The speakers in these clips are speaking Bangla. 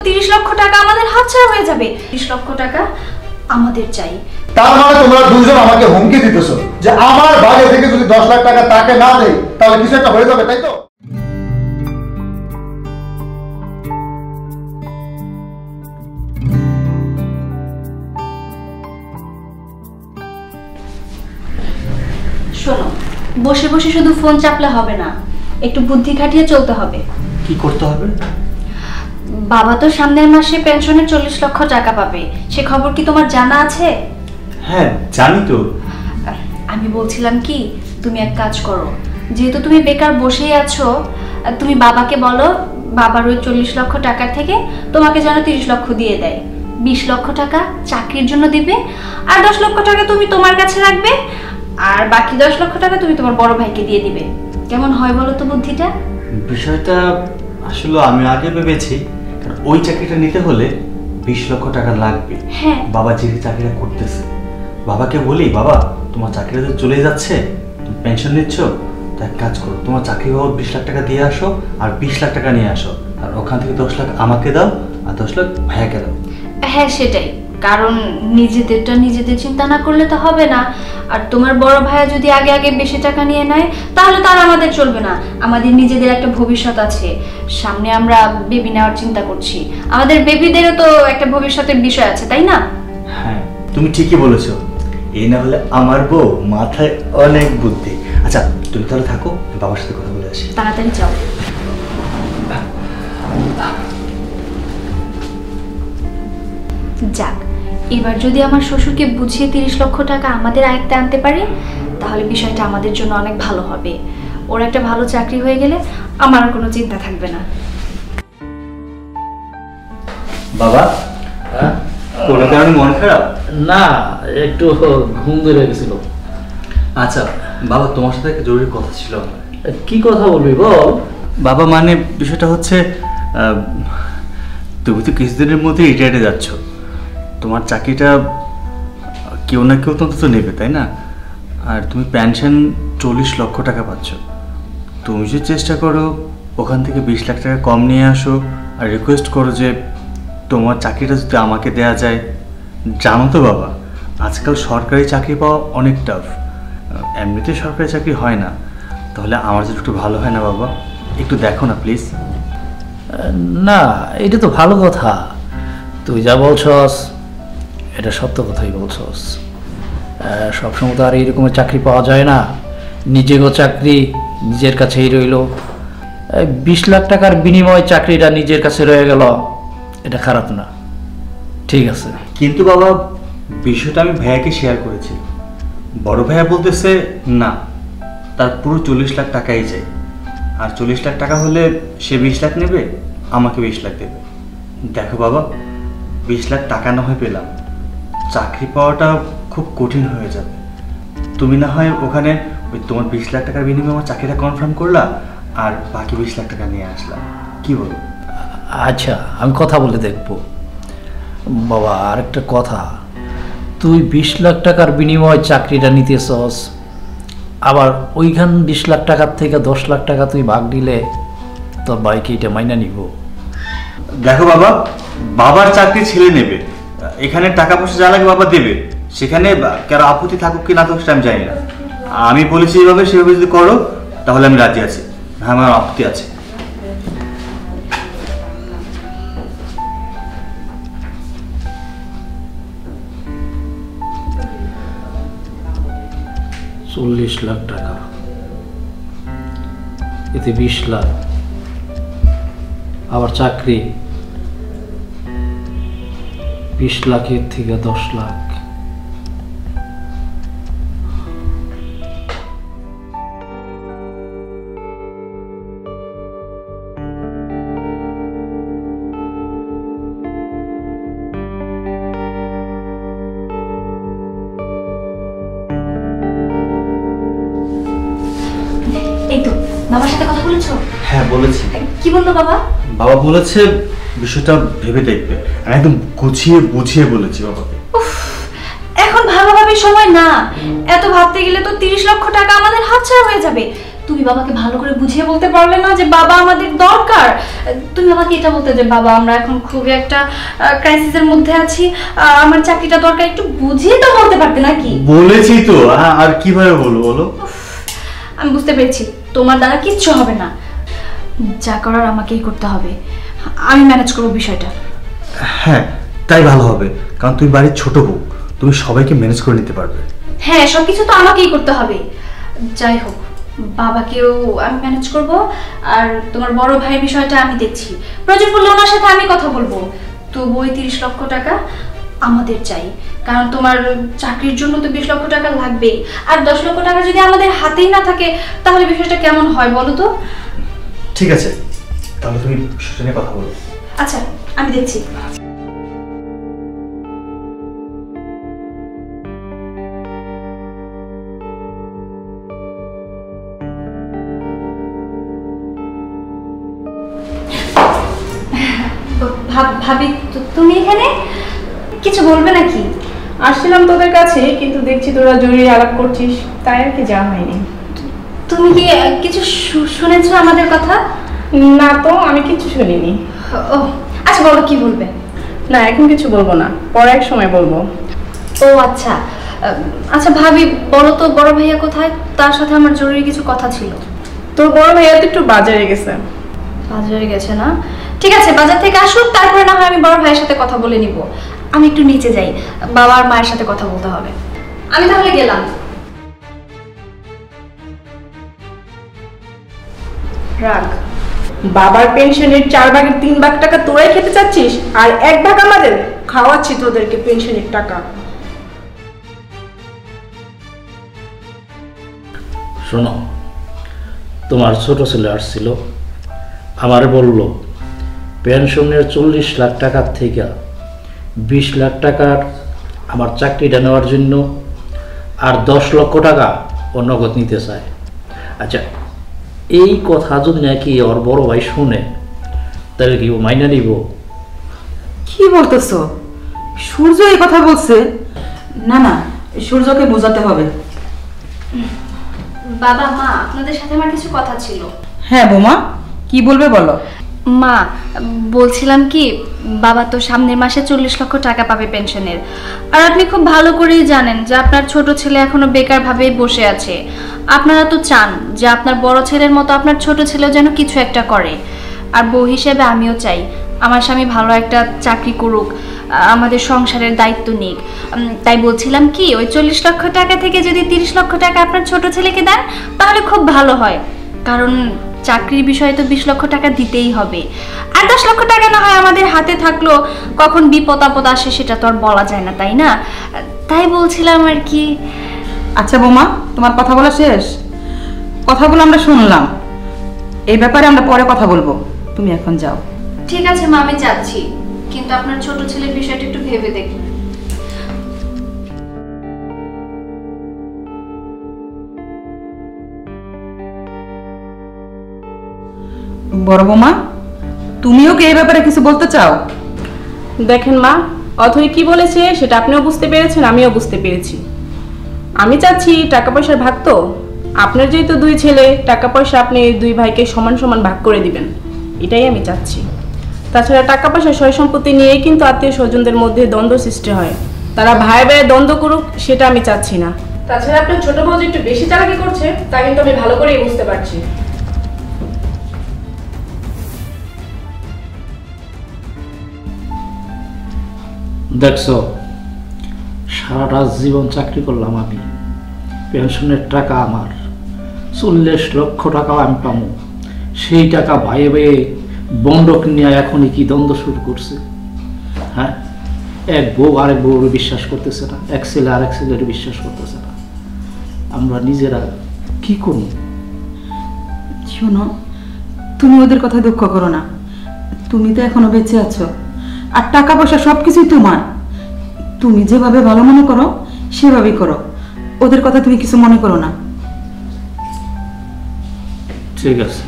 30 লক্ষ টাকা আমাদের হাতছাড়া হয়ে যাবে। 30 লক্ষ টাকা আমাদের চাই। তার মানে তোমরা দুইজন আমাকে হুমকি দিতেছো যে আমার ভাগে থেকে যদি 10 লাখ টাকা তাকে না দেই তাহলে কিছু একটা হয়ে যাবে, তাই তো? শোনো, বসে বসে শুধু ফোন চাপলে হবে না, একটু বুদ্ধি খাটিয়ে চলতে হবে। কি করতে হবে? বাবা তো সামনের মাসে পেনশনে 40 লক্ষ টাকা পাবে, সে খবর কি তোমার জানা আছে? হ্যাঁ জানি তো। আমি বলছিলাম কি, তুমি এক কাজ করো, যেহেতু তুমি বেকার বসেই আছো, তুমি বাবাকে বলো বাবার ওই 40 লক্ষ টাকার থেকে তোমাকে যেন 30 লক্ষ দিয়ে দেয়। 20 লক্ষ টাকা চাকরির জন্য দিবে, আর 10 লক্ষ টাকা তুমি তোমার কাছে রাখবে, আর বাকি 10 লক্ষ টাকা তুমি তোমার বড় ভাইকে দিয়ে দিবে। কেমন হয় বলো তো বুদ্ধিটা? বিষয়টা আসলে আমি আগে ভেবেছি, কারণ ওই চাকরিটা নিতে হলে 20 লক্ষ টাকা লাগবে। হ্যাঁ, বাবা যে চাকরিটা করতেছে, বাবাকে বলি বাবা তোমার চাকরিটা তো চলে যাচ্ছে, তুমি পেনশন নিচ্ছ, তো এক কাজ করো, তোমার চাকরি বাবদ 20 লাখ টাকা দিয়ে আসো আর 20 লাখ টাকা নিয়ে আসো, আর ওখান থেকে 10 লাখ আমাকে দাও আর 10 লাখ ভাইয়াকে দাও। হ্যাঁ সেটাই, কারণ নিজেদেরটা নিজেদের চিন্তা না করলে তো হবে না। আর তোমার বড় ভাইয়া যদি আগে আগে বেশি টাকা নিয়ে নেয় তাহলে তো আর আমাদের চলবে না। আমাদের নিজেদের একটা ভবিষ্যৎ আছে, সামনে আমরা বেবি নেওয়ার চিন্তা করছি, আমাদের বেবিদেরও তো একটা ভবিষ্যতের বিষয় আছে, তাই না? হ্যাঁ তুমি ঠিকই বলেছো, এই না হলে আমার বউ মাথায় অনেক বুদ্ধি। আচ্ছা তুমি তাহলে থাকো, বাবার সাথে কথা বলে আসি। তাড়াতাড়ি যাও। যাক, এবার যদি আমার শ্বশুরকে বুঝিয়ে 30 লক্ষ টাকা আমাদের আয়ত্তে আনতে পারি তাহলে বিষয়টা আমাদের জন্য অনেক ভালো হবে। ওর একটা ভালো চাকরি হয়ে গেলে আমার আর কোনো চিন্তা থাকবে না। বাবা কোনো কারণে মন খারাপ? না, একটু ঘুম ধরে গেছিল। আচ্ছা বাবা, তোমার সাথে একটা জরুরি কথা ছিল আমার। কি কথা বলবি বল। বাবা মানে বিষয়টা হচ্ছে, তুমি তো কিছুদিনের মধ্যে রিটায়ার্ডে যাচ্ছ, তোমার চাকরিটা কেউ না কেউ তো নেবে, তাই না? আর তুমি পেনশন 40 লক্ষ টাকা পাচ্ছ, তুমি যে চেষ্টা করো ওখান থেকে 20 লাখ টাকা কম নিয়ে আসো আর রিকোয়েস্ট করো যে তোমার চাকরিটা যদি আমাকে দেয়া যায়। জানো তো বাবা, আজকাল সরকারি চাকরি পাওয়া অনেক টাফ, এমনিতে সরকারি চাকরি হয় না, তাহলে আমার জন্য একটু ভালো হয় না বাবা? একটু দেখো না প্লিজ। না, এটা তো ভালো কথা, তুই যা বলছস এটা সত্য কথাই বলছস। সবসময় তো আর এইরকমের চাকরি পাওয়া যায় না, নিজেরও চাকরি নিজের কাছেই রইল, 20 লাখ টাকার বিনিময়ে চাকরিটা নিজের কাছে রয়ে গেল, এটা খারাপ না, ঠিক আছে। কিন্তু বাবা বিষয়টা আমি ভাইয়াকে শেয়ার করেছি, বড় ভাইয়া বলতেছে না, তার পুরো 40 লাখ টাকাই চাই, আর 40 লাখ টাকা হলে সে 20 লাখ নেবে, আমাকে 20 লাখ দেবে। দেখো বাবা, 20 লাখ টাকা না হয় পেলাম, চাকরি পাওয়াটা খুব কঠিন হয়ে যাবে। তুমি না হয় ওখানে ওই তোমার 20 লাখ টাকার বিনিময়ে আমার চাকরিটা কনফার্ম করলা আর বাকি 20 লাখ টাকা নিয়ে আসলাম, কি বলো? আচ্ছা, আমি কথা বলে দেখব। বাবা আরেকটা কথা, তুই 20 লাখ টাকার বিনিময়ে চাকরিটা নিতেছস, আবার ওইখান 20 লাখ টাকার থেকে 10 লাখ টাকা তুই ভাগ দিলে তোর বাইকে এটা মাইনা নিব? দেখো বাবা, বাবার চাকরি ছেলে নেবে, এখানে টাকা পয়সা যা লাগে বাবা দেবে, সেখানে কারো আপত্তি থাকুক কি না থাকুক সেটা আমি জানি না। আমি বলেছি এইভাবে, সেভাবে যদি করো তাহলে আমি রাজি আছি, হ্যাঁ আমার আপত্তি আছে। $40 লাখ টাকা, এতে 20 লাখ, আবার চাকরি 20 লাখের থেকে 10 লাখ। এই তো বাবার সাথে কথা বলেছো? হ্যাঁ বলেছি। কি বললো বাবা? বাবা বলেছে বিষয়টা ভেবে দেখবে, আমি একদম গুছিয়ে বুঝিয়ে বলেছি বাবাকে। এখন ভাবাভাবি সময় না, এত ভাবতে গেলে তো 30 লক্ষ টাকা আমাদের হাতছাড়া হয়ে যাবে। তুমি বাবাকে ভালো করে বুঝিয়ে বলতে পারলে না যে বাবা আমাদের দরকার? তুমি আমাকে এটা বলতে যে বাবা আমরা এখন খুবই একটা ক্রাইসিসের মধ্যে আছি, আমার চাকরিটা দরকার, একটু বুঝিয়ে তো বলতে পারতে নাকি? বলেছি তো, আর কিভাবে বলবো বলো? আমি বুঝতে পেরেছি তোমার দ্বারা কিচ্ছু হবে না, যা করার আমাকেই করতে হবে, আমি ম্যানেজ করবো বিষয়টা। হ্যাঁ, তাই ভালো হবে, কারণ তুমি বাড়ির ছোট বউ, তুমি সবাইকে ম্যানেজ করে নিতে পারবে। হ্যাঁ, সবকিছু তো আমাকেই করতে হবে। যাই হোক, বাবাকেও আমি ম্যানেজ করব, আর তোমার বড় ভাইয়ের বিষয়টা আমি দেখছি, প্রয়োজন পড়লে ওনার সাথে আমি কথা বলবো। তবু ওই 30 লক্ষ টাকা আমাদের চাই, কারণ তোমার চাকরির জন্য তো 20 লক্ষ টাকা লাগবে, আর 10 লক্ষ টাকা যদি আমাদের হাতেই না থাকে তাহলে বিষয়টা কেমন হয় বলো তো? ঠিক আছে, তাহলে তুমি সেটা নিয়ে কথা বলো। আচ্ছা, আমি দেখছি। ভাবি, তুমি এখানে কিছু বলবে নাকি? আসছিলাম তোদের কাছে, কিন্তু দেখছি তোরা জরুরি আলাপ করছিস, তাই আর কি যাওয়া হয়নি। তুমি কি কিছু শুনেছো আমাদের কথা? না তো, আমি কিছু শুনিনি। ও আচ্ছা, বলো কি বলবে? না, এখন কিছু বলবো না, পরে এক সময় বলবো। ও আচ্ছা, আচ্ছা ভাবি বলো তো বড় ভাইয়া কোথায়? তার সাথে আমার জরুরি কিছু কথা ছিল। তোর বড় ভাইয়া তো একটু বাজারে গেছে। বাজারে গেছে না? ঠিক আছে, বাজার থেকে আসুক, তারপরে না হয় আমি বড় ভাইয়ের সাথে কথা বলে নিব। আমি একটু নিচে যাই, বাবা আর মায়ের সাথে কথা বলতে হবে। আমি তাহলে গেলাম। রাগ, বাবার পেনশনের 4 ভাগের 3 ভাগ টাকা তোরাই খেতে চাচ্ছিস, আর 1 ভাগ আমাদের খাওয়াচ্ছি তোদেরকে পেনশনের টাকা। শোনো, তোমার ছোট ছেলে আসছিল, আমারে বলল পেনশনের 40 লাখ টাকার থেকে 20 লাখ টাকার আমার চাকরিটা নেওয়ার জন্য আর 10 লক্ষ টাকা ও নগদ নিতে চায়। আচ্ছা, এই কথা যদি নাকি ওর বড় ভাই শুনে, তাহলে কি ও মাইনা নিব? কি বলতেছো? সূর্য এই কথা বলছে? না না, সূর্যকে বোঝাতে হবে। বাবা মা, আপনাদের সাথে আমার কিছু কথা ছিল। হ্যাঁ বোমা, কি বলবে বলো। মা, বলছিলাম কি, বাবা তো সামনের মাসে 40 লক্ষ টাকা পাবে পেনশনের, আর আপনি খুব ভালো করেই জানেন যে আপনার ছোট ছেলে এখনো বেকার ভাবেই বসে আছে। আপনারা তো চান যে আপনার বড় ছেলের মতো আপনার ছোট ছেলেও যেন কিছু একটা করে, আর বউ হিসেবে আমিও চাই আমার স্বামী ভালো একটা চাকরি করুক, আমাদের সংসারের দায়িত্ব নিক। তাই বলছিলাম কি, ওই 40 লক্ষ টাকা থেকে যদি 30 লক্ষ টাকা আপনার ছোট ছেলেকে দেন তাহলে খুব ভালো হয়, কারণ চাকরির বিষয়ে তো 20 লক্ষ টাকা দিতেই হবে। আর 10 লক্ষ টাকা না হয় আমাদের হাতে থাকলো, কখন বিপদ আপদ আসে সেটা তো আর বলা যায় না, তাই না? তাই বলছিলাম আর কি। আচ্ছা বোমা, তোমার কথা বলা শেষ? কথাগুলো আমরা শুনলাম, এই ব্যাপারে আমরা পরে কথা বলবো, তুমি এখন যাও। ঠিক আছে মা, আমি যাচ্ছি, কিন্তু আপনার ছোট ছেলের বিষয়টা একটু ভেবে দেখুন। বড় বোমা, তুমিও কি এই ব্যাপারে কিছু বলতে চাও? দেখেন মা, অথই কি বলেছে সেটা আপনিও বুঝতে পেরেছেন, আমিও বুঝতে পেরেছি। আমি চাচ্ছি টাকা পয়সার ভাগ, তো আপনার যেহেতু 2 ছেলে, টাকা পয়সা আপনি 2 ভাইকে সমান সমান ভাগ করে দিবেন, এটাই আমি চাচ্ছি। তাছাড়া টাকা পয়সা সয় সম্পত্তি নিয়েই কিন্তু আত্মীয় স্বজনদের মধ্যে দ্বন্দ্ব সৃষ্টি হয়, তারা ভাই ভাইয়ে দ্বন্দ্ব করুক সেটা আমি চাচ্ছি না। তাছাড়া আপনার ছোট বউ যে একটু বেশি চালাকি করছে তা কিন্তু আমি ভালো করেই বুঝতে পারছি। দেখছো, সারাটা জীবন চাকরি করলাম আমি, পেনশনের টাকা আমার 40 লক্ষ টাকাও আমি পাবো, সেই টাকা ভাইয়ে ভাইয়ে বন্ধক নিয়ে এখনই কি দ্বন্দ্ব শুরু করছে? হ্যাঁ, এক বউ আরেক বউর বিশ্বাস করতেছে না, এক ছেলে আরেক ছেলের বিশ্বাস করতেছে না, আমরা নিজেরা কি করব? শোনো, তুমি ওদের কথা দুঃখ করো না, তুমি তো এখনো বেঁচে আছো, আর টাকা পয়সা সবকিছুই তোমার। তুমি যেভাবে ভালো মনে করো সেভাবেই করো, ওদের কথা তুমি কিছু মনে করো না। ঠিক আছে।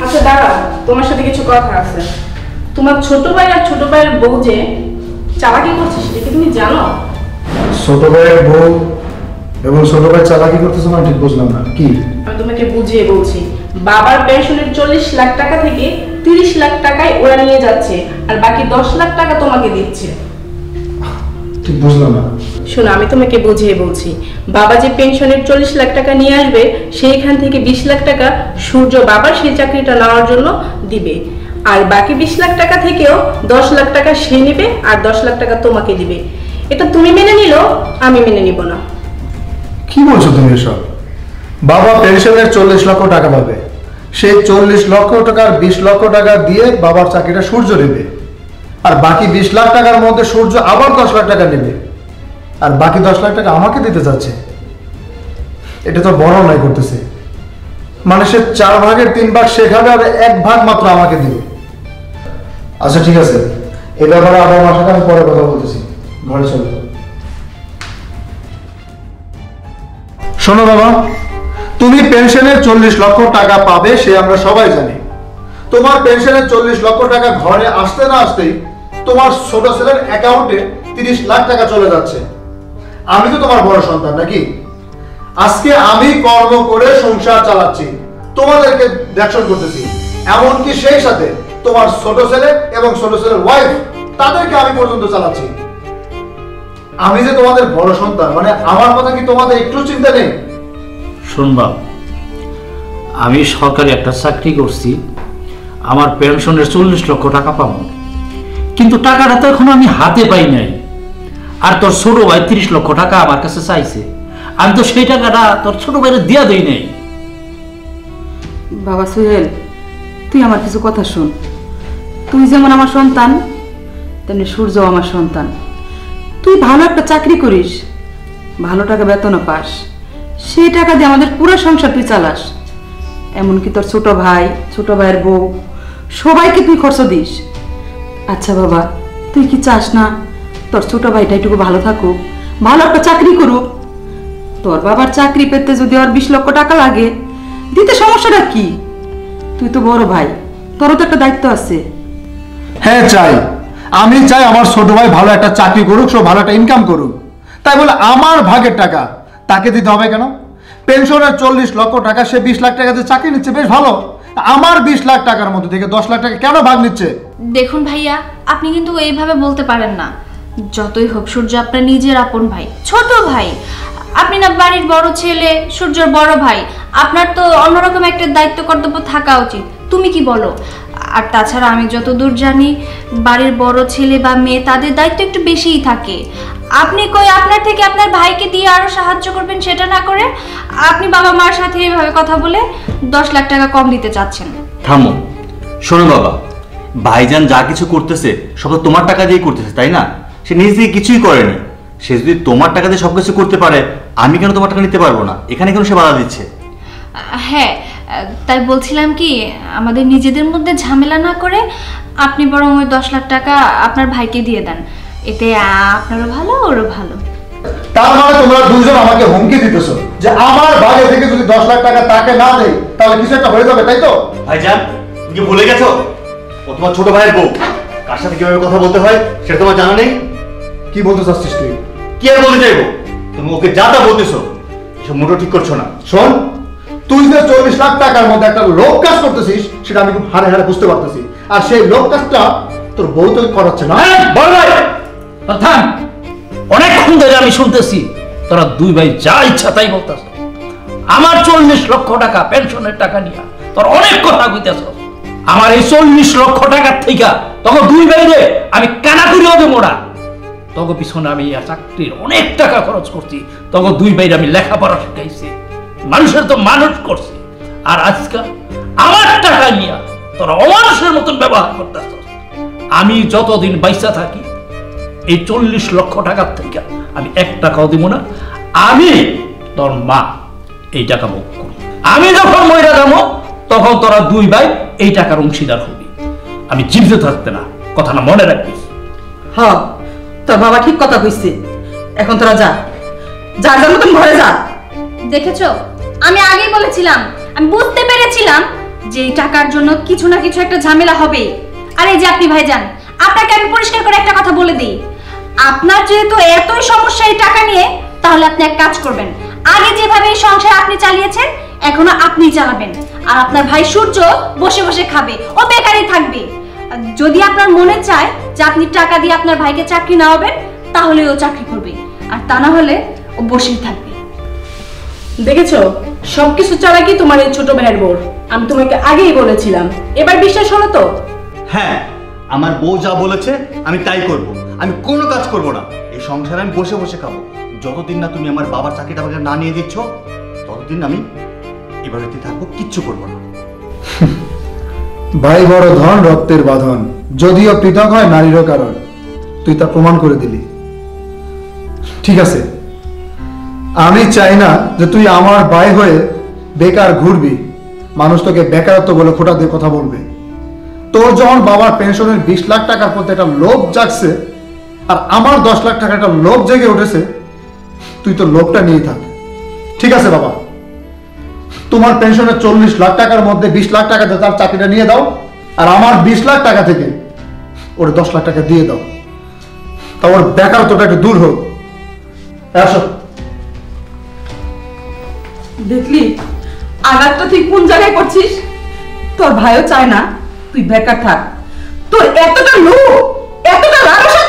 আচ্ছা দাঁড়াও, তোমার সাথে কিছু কথা আছে। তোমার ছোট ভাই আর ছোট ভাইয়ের বউ যে চালাকি করছে সেটা কি তুমি জানো? ছোট ভাইয়ের বউ এবং ছোট ভাই চালাকি করতেছে না, ঠিক বুঝলাম না কি? আমি তোমাকে বুঝিয়ে বলছি, বাবার পেনশনের 40 লাখ টাকা থেকে 30 লাখ টাকায় ওরা নিয়ে যাচ্ছে আর বাকি 10 লাখ টাকা তোমাকে দিচ্ছে। ঠিক বুঝলাম না। শোনো, আমি তোমাকে বুঝিয়ে বলছি, বাবা যে পেনশনের 40 লাখ টাকা নিয়ে আসবে সেইখান থেকে 20 লাখ টাকা সূর্য বাবার সেই চাকরিটা নেওয়ার জন্য দিবে, আর বাকি 20 লাখ টাকা থেকেও 10 লাখ টাকা সে নেবে আর 10 লাখ টাকা তোমাকে দিবে। এটা তুমি মেনে নিলো, আমি মেনে নিব না। কি বলছো তুমি এসব? বাবা পেনশনের 40 লক্ষ টাকা পাবে, সেই 40 লক্ষ টাকার 20 লক্ষ টাকা দিয়ে বাবার চাকরিটা সূর্য নেবে, আর বাকি 20 লাখ টাকার মধ্যে সূর্য আবার 10 লাখ টাকা নেবে, আর বাকি 10 লাখ টাকা আমাকে দিতে যাচ্ছে। এটা তো বড় অন্যায় করতেছে। মানে সে 4 ভাগের 3 ভাগ সেখানে আর 1 ভাগ মাত্র আমাকে দিবে। আচ্ছা ঠিক আছে, এই ব্যাপারে আবার আমার সাথে আমি পরে কথা বলতেছি, ঘরে চলো। শোনো বাবা, তুমি পেনশনের 40 লক্ষ টাকা পাবে সে আমরা সবাই জানি। তোমার পেনশনের 40 লক্ষ টাকা ঘরে আসতে না আসতেই তোমার ছোট ছেলের অ্যাকাউন্টে 30 লাখ টাকা চলে যাচ্ছে। আমি তো তোমার বড় সন্তান নাকি? আজকে আমি কর্ম করে সংসার চালাচ্ছি, তোমাদেরকে দেখশন করতেছি, এমনকি সেই সাথে তোমার ছোট ছেলে এবং ছোট ছেলের ওয়াইফ তাদেরকে আমি পর্যন্ত চালাচ্ছি। আমি যে তোমাদের বড় সন্তান, মানে আমার কথা কি তোমাদের একটু চিন্তা নেই? শুনবা, আমি সরকারি একটা চাকরি করছি, আমার পেনশনের 40 লক্ষ টাকা পাবো, কিন্তু টাকাটা তো এখন আমি হাতে পাই নাই। আর তোর ছোট ভাই 30 লক্ষ টাকা আমার কাছে চাইছে, আমি তো সেই টাকাটা তোর ছোট ভাইয়ের দিয়া দেই নাই। বাবা সোহেল, তুই আমার কিছু কথা শোন। তুই যেমন আমার সন্তান, তেমনি সূর্য আমার সন্তান। তুই ভালো একটা চাকরি করিস, ভালো টাকা বেতনও পাস, সেই টাকা দিয়ে আমাদের পুরো সংসার তুই চালাস। এমনকি তোর ছোট ভাই, ছোট ভাইয়ের বউ, সবাইকে তুই খরচ দিস। আচ্ছা বাবা, তুই কি চাস না তোর ছোট ভাইটা একটু ভালো থাকুক, ভালো একটা চাকরি করুক? তোর বাবার চাকরি পেতে যদি আর 20 লক্ষ টাকা লাগে, দিতে সমস্যাটা কি? তুই তো বড় ভাই, তোরও তো একটা দায়িত্ব আছে। হ্যাঁ চাই, আমি চাই আমার ছোট ভাই ভালো একটা চাকরি করুক, সে ভালো একটা ইনকাম করুক। তাই বলে আমার ভাগের টাকা তাকে দিতে হবে কেন? পেনশনের 40 লক্ষ টাকা সে 20 লাখ টাকাতে চাকরি নিচ্ছে, বেশ ভালো। আমার 20 লাখ টাকার মধ্যে থেকে 10 লাখ টাকা কেন ভাগ নিচ্ছে? দেখুন ভাইয়া, আপনি কিন্তু এইভাবে বলতে পারেন না। যতই হোক সূর্য আপনার নিজের আপন ভাই, ছোট ভাই। আপনি না বাড়ির বড় ছেলে, সূর্যর বড় ভাই, আপনার তো অন্যরকম একটা দায়িত্ব কর্তব্য থাকা উচিত। তুমি কি বলো? আর তাছাড়া আমি যতদূর জানি, বাড়ির বড় ছেলে বা মেয়ে তাদের দায়িত্ব একটু বেশিই থাকে। আপনি কই আপনার থেকে আপনার ভাইকে দিয়ে আরো সাহায্য করবেন, সেটা না করে আপনি বাবা মার সাথে এভাবে কথা বলে 10 লাখ টাকা কম দিতে চাচ্ছেন। থামো। শোনো বাবা, ভাইজান যা কিছু করতেছে সব তো তোমার টাকা দিয়ে করতেছে, তাই না? সে নিজে থেকে কিছুই করেনি। সে যদি তোমার টাকা দিয়ে সবকিছু করতে পারে, আমি কেন তোমার টাকা নিতে পারবো না? এখানে কেন সে বাধা দিচ্ছে? হ্যাঁ, তাই বলছিলাম কি, আমাদের নিজেদের মধ্যে ঝামেলা না করে আপনি বরং ওই 10 লাখ টাকা আপনার ভাইকে দিয়ে দেন, এতে আপনারও ভালো ওরও ভালো। তার মানে তোমরা দুইজন আমাকে হুমকি দিতেছো যে আমার ভাগে থেকে যদি 10 লাখ টাকা তাকে না দেই তাহলে কিছু একটা হয়ে যাবে, তাই তো? ভাইজান, তুমি কি ভুলে গেছো ও তোমার ছোট ভাইয়ের বউ? কার সাথে কিভাবে কথা বলতে হয় সেটা তোমার জানা নেই? কি বলতে চাচ্ছিস তুই? কি আর বলতে চাইবো? তুমি ওকে যা তা বলতেছো, এসব মোটো ঠিক করছো না। শোন, তুই যে 40 লাখ টাকার মধ্যে একটা লোক কাজ করতেছিস সেটা আমি খুব হাড়ে হাড়ে বুঝতে পারতেছি, আর সেই লোক কাজটা তোর বউ তোকে করাচ্ছে না। বড় ভাই, থাম। অনেকক্ষণ ধরে আমি শুনতেছি তোরা দুই ভাই যা ইচ্ছা তাই বলতেছ। আমার 40 লক্ষ টাকা পেনশনের টাকা নিয়ে তোর অনেক কথা কইতেছ। আমার এই 40 লক্ষ টাকার থেকে তখন দুই ভাইরে আমি কানা করিও দেবো না। তখন পিছনে আমি চাকরির অনেক টাকা খরচ করছি, তখন দুই ভাইরে আমি লেখাপড়া শিখাইছি, মানুষের তো মানুষ করছি। আর আজকাল আমার টাকা নিয়ে তোরা অমানুষের মতন ব্যবহার করতেছ। আমি যতদিন বাইসা থাকি এই 40 লক্ষ টাকার থেকে আমি 1 টাকাও দিব না। আমি তোর মা এই টাকা ভোগ করি। আমি যখন মইরা যাবো তখন তোরা দুই ভাই এই টাকার অংশীদার হবি। আমি জীবিত থাকতে না, কথাটা মনে রাখিস। হ, তোর বাবা ঠিক কথা কইছে। এখন তোরা যা, যার যার মতন ঘরে যা। দেখেছো, আমি আগেই বলেছিলাম, আমি বুঝতে পেরেছিলাম যে এই টাকার জন্য কিছু না কিছু একটা ঝামেলা হবে। আর এই যে আপনি ভাইজান, আপনাকে আমি পরিষ্কার করে একটা কথা বলে দিই, আপনার যেহেতু এতই সমস্যা এই টাকা নিয়ে, তাহলে আপনি এক কাজ করবেন, আগে যেভাবে এই সংসার আপনি চালিয়েছেন এখনো আপনিই চালাবেন। আর আপনার ভাই সূর্য বসে বসে খাবে, ও বেকারই থাকবে। আর যদি আপনার মনে চায় যে আপনি টাকা দিয়ে আপনার ভাইকে চাকরি নেওয়াবেন, তাহলে ও চাকরি করবে, আর তা না হলে ও বসেই থাকবে। দেখেছো, সবকিছু চালাকি তোমার এই ছোট ভাইয়ের বোর। আমি তোমাকে আগেই বলেছিলাম, এবার বিশ্বাস হলো তো? হ্যাঁ, আমার বউ যা বলেছে আমি তাই করব। আমি কোনো কাজ করব না, এই সংসারে আমি বসে বসে খাবো। যতদিন না তুমি আমার বাবার চাকরিটা আমাকে না নিয়ে দিচ্ছ, ততদিন আমি এ বাড়িতে থাকবো, কিচ্ছু করবো না। ভাই বড় ধন রক্তের বাঁধন, যদিও পৃথক হয় নারীরও কারণ। তুই তা প্রমাণ করে দিলি। ঠিক আছে, আমি চাই না যে তুই আমার ভাই হয়ে বেকার ঘুরবি, মানুষ তোকে বেকারত্ব বলে খোটা দিয়ে কথা বলবে। তোর যখন বাবার পেনশনের 20 লাখ টাকার প্রতি একটা লোভ জাগছে, আর আমার 10 লাখ টাকা একটা লোভ জেগে উঠেছে, তুই তো লোভটা নিয়ে থাক। ঠিক আছে বাবা, তোমার পেনশনের 40 লাখ টাকার মধ্যে 20 লাখ টাকা দিয়ে তার চাকরিটা নিয়ে দাও, আর আমার 20 লাখ টাকা থেকে ওর 10 লাখ টাকা দিয়ে দাও, তা ওর বেকারত্বটা একটু দূর হোক। আসো। দেখলি আঘাতটা তুই কোন জায়গায় করছিস? তোর ভাইও চায় না তুই বেকার থাক। তোর এতটা লোভ, এতটা লালসা,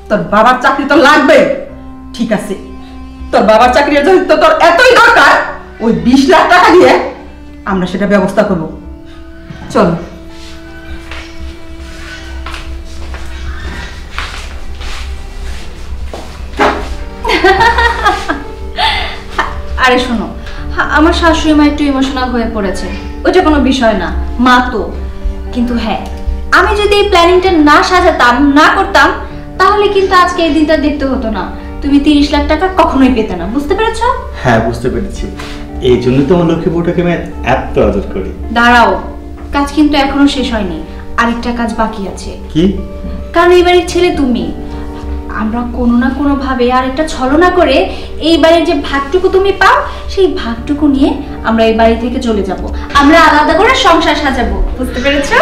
তোর বাবার চাকরি তো লাগবে। ঠিক আছে, তোর বাবার চাকরির জন্য তো তোর এতই দরকার, ওই 20 লাখ টাকা দিয়ে আমরা সেটা ব্যবস্থা করব। চল। আরে শোনো, আমার শাশুড়ি মা একটু ইমোশনাল হয়ে পড়েছে, ওইটা কোনো বিষয় না, মা তো। কিন্তু হ্যাঁ, আমি যদি এই প্ল্যানিংটা না সাজাতাম, না করতাম, তাহলে কিন্তু আজকে এই দিনটা দেখতে হতো না। তুমি 30 লাখ টাকা কখনোই পেতে না, বুঝতে পেরেছো? হ্যাঁ, বুঝতে পেরেছি। এই জন্য তো আমার লক্ষ্মী বউটাকে আমি এত আদর করি। দাঁড়াও, কাজ কিন্তু এখনো শেষ হয়নি, আরেকটা কাজ বাকি আছে। কি? কারণ এই বাড়ির ছেলে তুমি। আমরা কোনো না কোনো ভাবে আরেকটা ছলনা করে এই বাড়ির যে ভাগটুকু তুমি পাও, সেই ভাগটুকু নিয়ে আমরা এই বাড়ি থেকে চলে যাব। আমরা আলাদা করে সংসার সাজাবো, বুঝতে পেরেছো?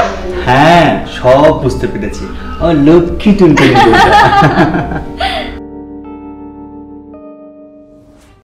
হ্যাঁ, সব বুঝতে পেরেছি। আমার লক্ষ্মী টুনটুনি বউটা।